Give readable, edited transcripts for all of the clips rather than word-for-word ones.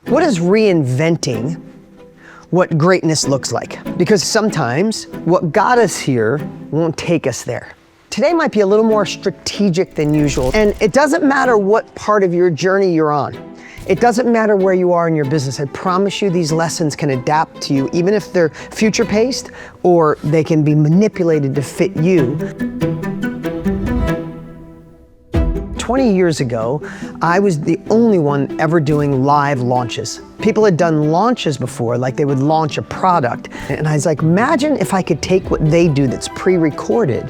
What is reinventing what greatness looks like? Because sometimes what got us here won't take us there. Today might be a little more strategic than usual, and it doesn't matter what part of your journey you're on. It doesn't matter where you are in your business. I promise you these lessons can adapt to you, even if they're future-paced or they can be manipulated to fit you. 20 years ago, I was the only one ever doing live launches. People had done launches before, like they would launch a product. And I was like, imagine if I could take what they do that's pre-recorded,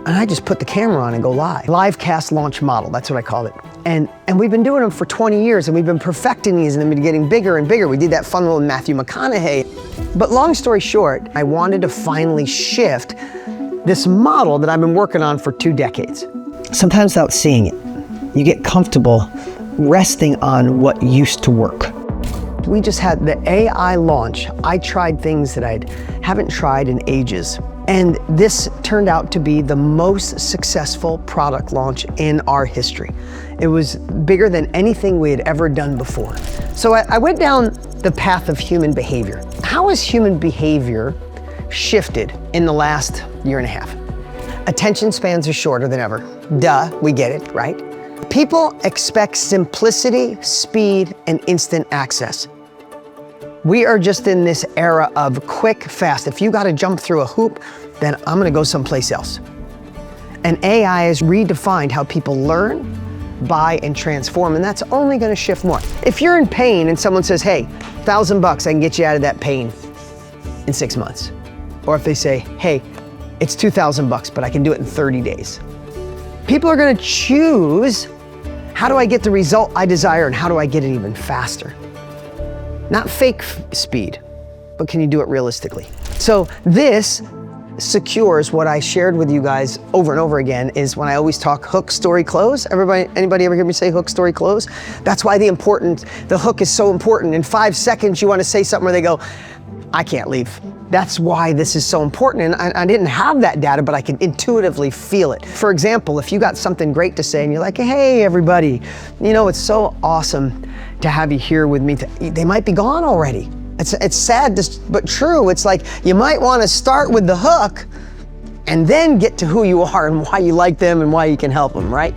and I just put the camera on and go live. Live cast launch model, that's what I called it. And we've been doing them for 20 years, and we've been perfecting these, and they've been getting bigger and bigger. We did that fun with Matthew McConaughey. But long story short, I wanted to finally shift this model that I've been working on for 2 decades. Sometimes without seeing it, you get comfortable resting on what used to work. We just had the AI launch. I tried things that I haven't tried in ages. And this turned out to be the most successful product launch in our history. It was bigger than anything we had ever done before. So I went down the path of human behavior. How has human behavior shifted in the last year and a half? Attention spans are shorter than ever. Duh, we get it, right? People expect simplicity, speed, and instant access. We are just in this era of quick, fast. If you gotta jump through a hoop, then I'm gonna go someplace else. And AI has redefined how people learn, buy, and transform, and that's only gonna shift more. If you're in pain and someone says, hey, $1,000, I can get you out of that pain in 6 months. Or if they say, hey, it's $2,000, but I can do it in 30 days. People are gonna choose, how do I get the result I desire and how do I get it even faster? Not fake speed, but can you do it realistically? So this secures what I shared with you guys over and over again is when I always talk hook, story, close. Anybody ever hear me say hook, story, close? That's why the hook is so important. In 5 seconds, you wanna say something where they go, I can't leave. That's why this is so important. And I didn't have that data, but I can intuitively feel it. For example, if you got something great to say and you're like, hey, everybody, you know, it's so awesome to have you here with me. They might be gone already. It's sad, but true. It's like you might want to start with the hook and then get to who you are and why you like them and why you can help them, right?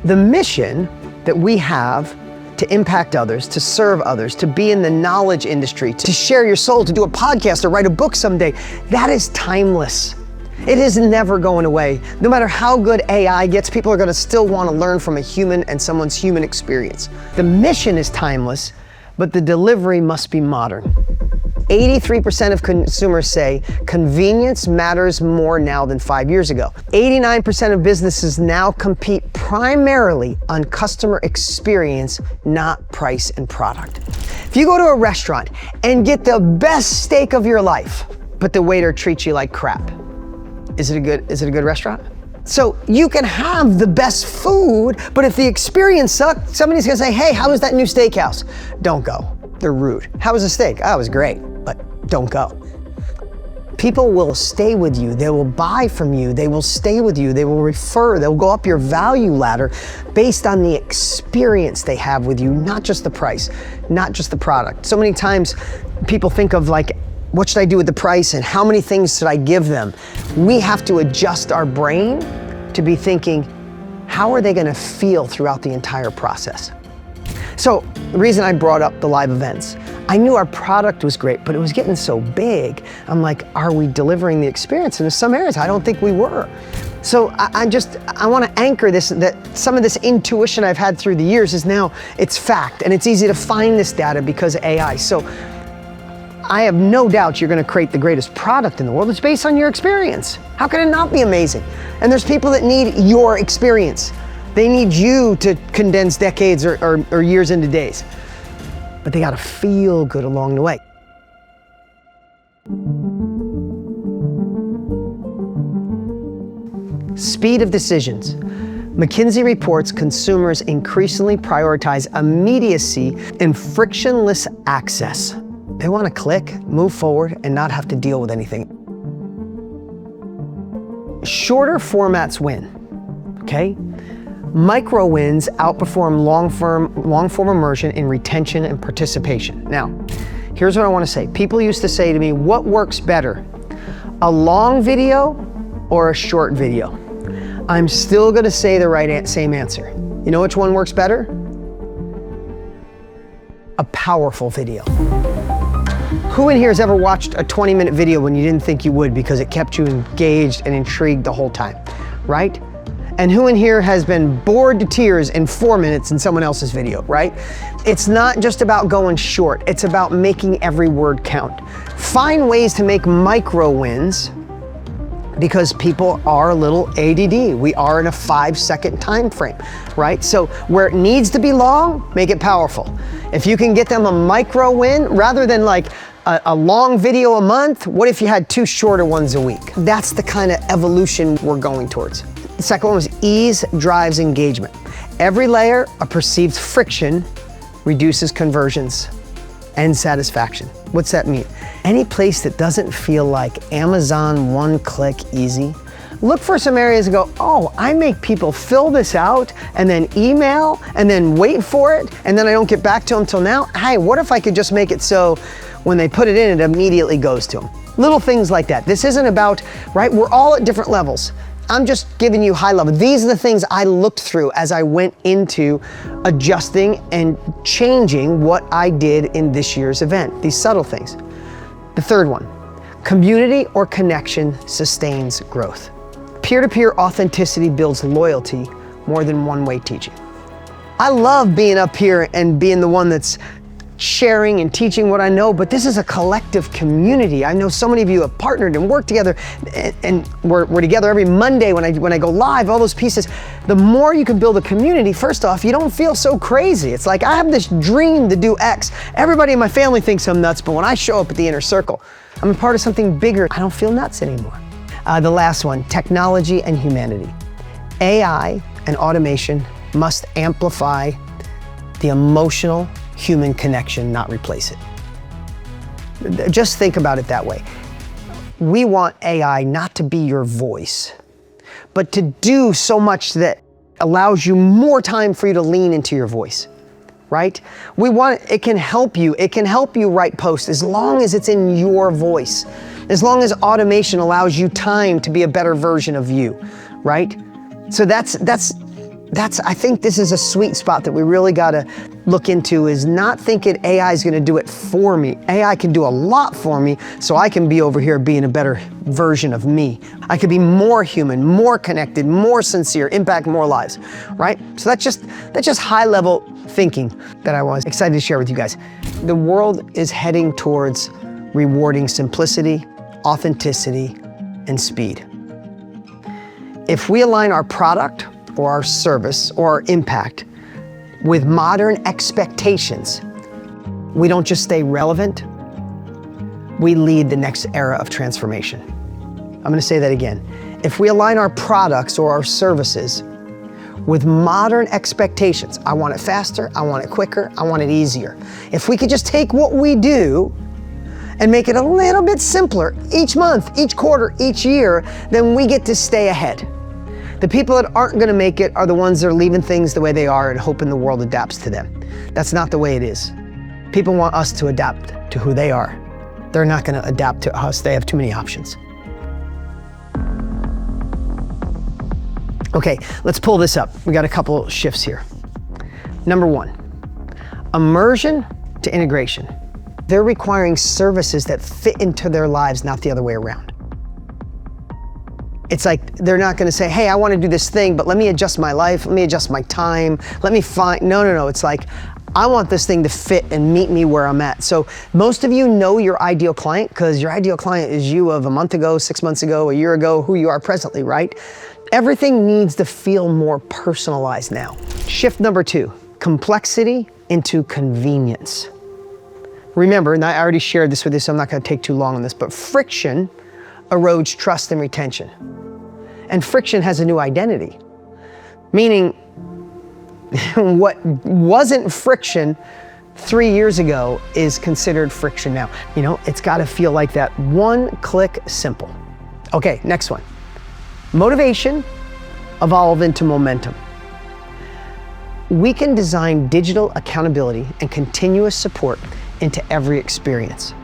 The mission that we have to impact others, to serve others, to be in the knowledge industry, to share your soul, to do a podcast or write a book someday, that is timeless. It is never going away. No matter how good AI gets, people are gonna still wanna learn from a human and someone's human experience. The mission is timeless, but the delivery must be modern. 83% of consumers say convenience matters more now than 5 years ago. 89% of businesses now compete primarily on customer experience, not price and product. If you go to a restaurant and get the best steak of your life, but the waiter treats you like crap, is it a good restaurant? So you can have the best food, but if the experience sucks, somebody's gonna say, hey, how was that new steakhouse? Don't go. They're rude. How was the steak? Oh, it was great, but don't go. People will stay with you. They will buy from you. They will stay with you. They will refer. They'll go up your value ladder based on the experience they have with you, not just the price, not just the product. So many times people think of like, what should I do with the price and how many things should I give them? We have to adjust our brain to be thinking, how are they gonna feel throughout the entire process? So the reason I brought up the live events, I knew our product was great, but it was getting so big. I'm like, are we delivering the experience? And in some areas, I don't think we were. So I wanna anchor this, that some of this intuition I've had through the years is now, it's fact, and it's easy to find this data because of AI. So I have no doubt you're gonna create the greatest product in the world. It's based on your experience. How can it not be amazing? And there's people that need your experience. They need you to condense decades or years into days. But they gotta feel good along the way. Speed of decisions. McKinsey reports consumers increasingly prioritize immediacy and frictionless access. They want to click, move forward, and not have to deal with anything. Shorter formats win, okay? Micro wins outperform long form immersion in retention and participation. Now, here's what I want to say. People used to say to me, what works better, a long video or a short video? I'm still going to say the same answer. You know which one works better? A powerful video. Who in here has ever watched a 20-minute video when you didn't think you would because it kept you engaged and intrigued the whole time, right? And who in here has been bored to tears in 4 minutes in someone else's video, right? It's not just about going short, it's about making every word count. Find ways to make micro wins, because people are a little ADD. We are in a 5-second time frame, right? So where it needs to be long, make it powerful. If you can get them a micro win, rather than like a long video a month, what if you had 2 shorter ones a week? That's the kind of evolution we're going towards. The second one was ease drives engagement. Every layer of perceived friction reduces conversions and satisfaction. What's that mean? Any place that doesn't feel like Amazon one-click easy, look for some areas and go, oh, I make people fill this out and then email and then wait for it and then I don't get back to them till now. Hey, what if I could just make it so when they put it in, it immediately goes to them? Little things like that. This isn't about, right? We're all at different levels. I'm just giving you high level. These are the things I looked through as I went into adjusting and changing what I did in this year's event, these subtle things. The third one, community or connection sustains growth. Peer-to-peer authenticity builds loyalty more than one-way teaching. I love being up here and being the one that's sharing and teaching what I know, but this is a collective community. I know so many of you have partnered and worked together, and we're together every Monday when I go live, all those pieces. The more you can build a community, first off, you don't feel so crazy. It's like, I have this dream to do X. Everybody in my family thinks I'm nuts, but when I show up at the inner circle, I'm a part of something bigger. I don't feel nuts anymore. The last one, technology and humanity. AI and automation must amplify the emotional human connection, not replace it. Just think about it that way. We want AI not to be your voice, but to do so much that allows you more time for you to lean into your voice, right? It can help you. It can help you write posts as long as it's in your voice, as long as automation allows you time to be a better version of you, right? So that's I think this is a sweet spot that we really gotta look into, is not thinking AI is gonna do it for me. AI can do a lot for me, so I can be over here being a better version of me. I could be more human, more connected, more sincere, impact more lives, right? So that's just high level thinking that I was excited to share with you guys. The world is heading towards rewarding simplicity, authenticity, and speed. If we align our product or our service or our impact with modern expectations, we don't just stay relevant, we lead the next era of transformation. I'm gonna say that again. If we align our products or our services with modern expectations, I want it faster, I want it quicker, I want it easier. If we could just take what we do and make it a little bit simpler each month, each quarter, each year, then we get to stay ahead. The people that aren't gonna make it are the ones that are leaving things the way they are and hoping the world adapts to them. That's not the way it is. People want us to adapt to who they are. They're not gonna adapt to us. They have too many options. Okay, let's pull this up. We got a couple shifts here. Number one, immersion to integration. They're requiring services that fit into their lives, not the other way around. It's like, they're not gonna say, hey, I wanna do this thing, but let me adjust my life, let me adjust my time, let me find, no. It's like, I want this thing to fit and meet me where I'm at. So most of you know your ideal client, because your ideal client is you of a month ago, 6 months ago, a year ago, who you are presently, right? Everything needs to feel more personalized now. Shift number two, complexity into convenience. Remember, and I already shared this with you, so I'm not gonna take too long on this, but friction erodes trust and retention. And friction has a new identity, meaning what wasn't friction 3 years ago is considered friction now. You know, it's gotta feel like that one-click simple. Okay, next one. Motivation evolve into momentum. We can design digital accountability and continuous support into every experience.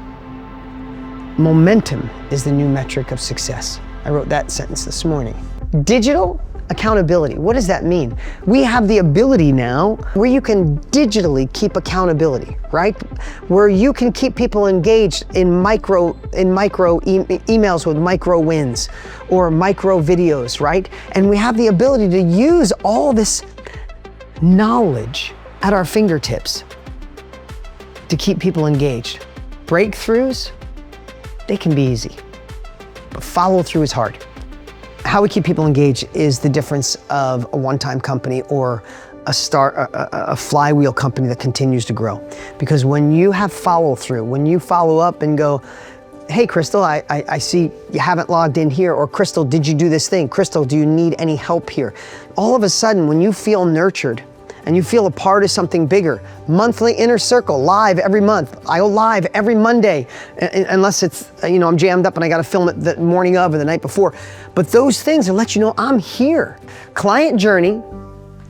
Momentum is the new metric of success. I wrote that sentence this morning. Digital accountability, what does that mean? We have the ability now where you can digitally keep accountability, right? Where you can keep people engaged in micro emails with micro wins or micro videos, right? And we have the ability to use all this knowledge at our fingertips to keep people engaged. Breakthroughs, they can be easy, but follow through is hard. How we keep people engaged is the difference of a one-time company or a flywheel company that continues to grow. Because when you have follow through, when you follow up and go, hey, Crystal, I see you haven't logged in here, or Crystal, did you do this thing? Crystal, do you need any help here? All of a sudden, when you feel nurtured and you feel a part of something bigger, monthly inner circle, live every month. I go live every Monday, unless it's, I'm jammed up and I gotta film it the morning of or the night before. But those things will let you know I'm here. Client journey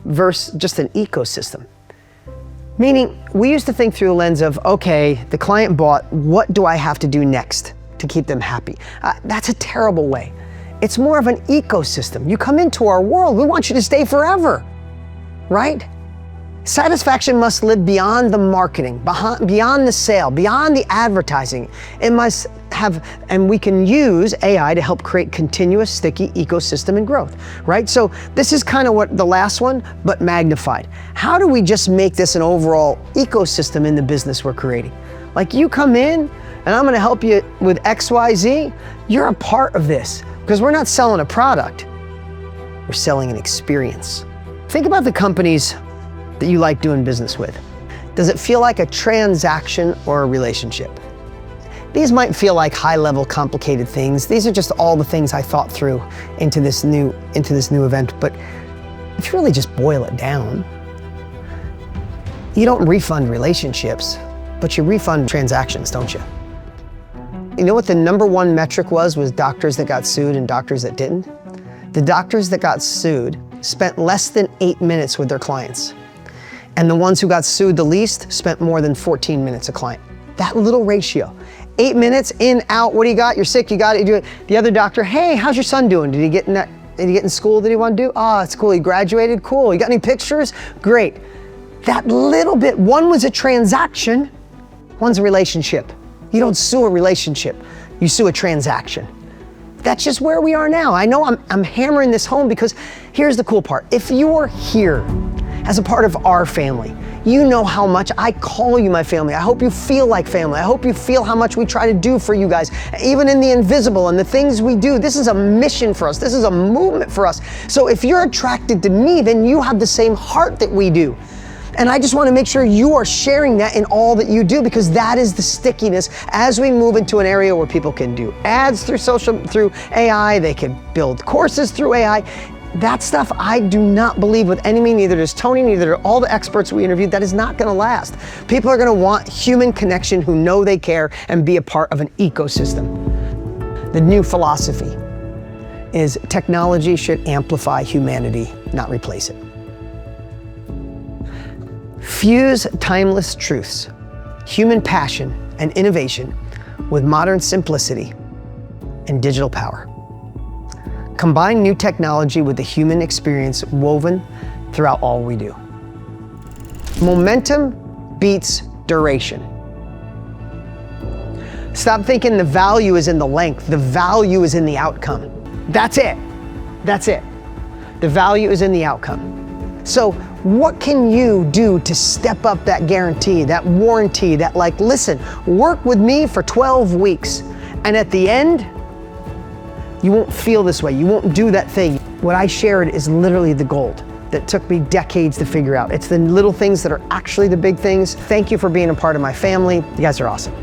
versus just an ecosystem. Meaning, we used to think through the lens of, okay, the client bought, what do I have to do next to keep them happy? That's a terrible way. It's more of an ecosystem. You come into our world, we want you to stay forever, right? Satisfaction must live beyond the marketing, beyond the sale, beyond the advertising. It must have, and we can use AI to help create continuous, sticky ecosystem and growth, right? So this is kind of what the last one, but magnified. How do we just make this an overall ecosystem in the business we're creating? Like, you come in and I'm gonna help you with XYZ, you're a part of this, because we're not selling a product, we're selling an experience. Think about the companies that you like doing business with. Does it feel like a transaction or a relationship? These might feel like high-level complicated things. These are just all the things I thought through into this new event. But if you really just boil it down, you don't refund relationships, but you refund transactions, don't you? You know what the number one metric was doctors that got sued and doctors that didn't? The doctors that got sued spent less than 8 minutes with their clients. And the ones who got sued the least spent more than 14 minutes a client. That little ratio. 8 minutes, in, out, what do you got? You're sick, you got it, you do it. The other doctor, hey, how's your son doing? Did he get in school that he want to do? Oh, it's cool, he graduated, cool. You got any pictures? Great. That little bit, one was a transaction, one's a relationship. You don't sue a relationship, you sue a transaction. That's just where we are now. I know I'm hammering this home because here's the cool part. If you're here as a part of our family, you know how much I call you my family. I hope you feel like family. I hope you feel how much we try to do for you guys, even in the invisible and the things we do. This is a mission for us. This is a movement for us. So if you're attracted to me, then you have the same heart that we do. And I just want to make sure you are sharing that in all that you do, because that is the stickiness as we move into an area where people can do ads through AI, they can build courses through AI. That stuff I do not believe with any means, neither does Tony, neither do all the experts we interviewed. That is not gonna last. People are gonna want human connection who know they care and be a part of an ecosystem. The new philosophy is technology should amplify humanity, not replace it. Fuse timeless truths, human passion and innovation with modern simplicity and digital power. Combine new technology with the human experience woven throughout all we do. Momentum beats duration. Stop thinking the value is in the length. The value is in the outcome. That's it. That's it. The value is in the outcome. So what can you do to step up that guarantee, that warranty, that listen, work with me for 12 weeks. And at the end, you won't feel this way. You won't do that thing. What I shared is literally the gold that took me decades to figure out. It's the little things that are actually the big things. Thank you for being a part of my family. You guys are awesome.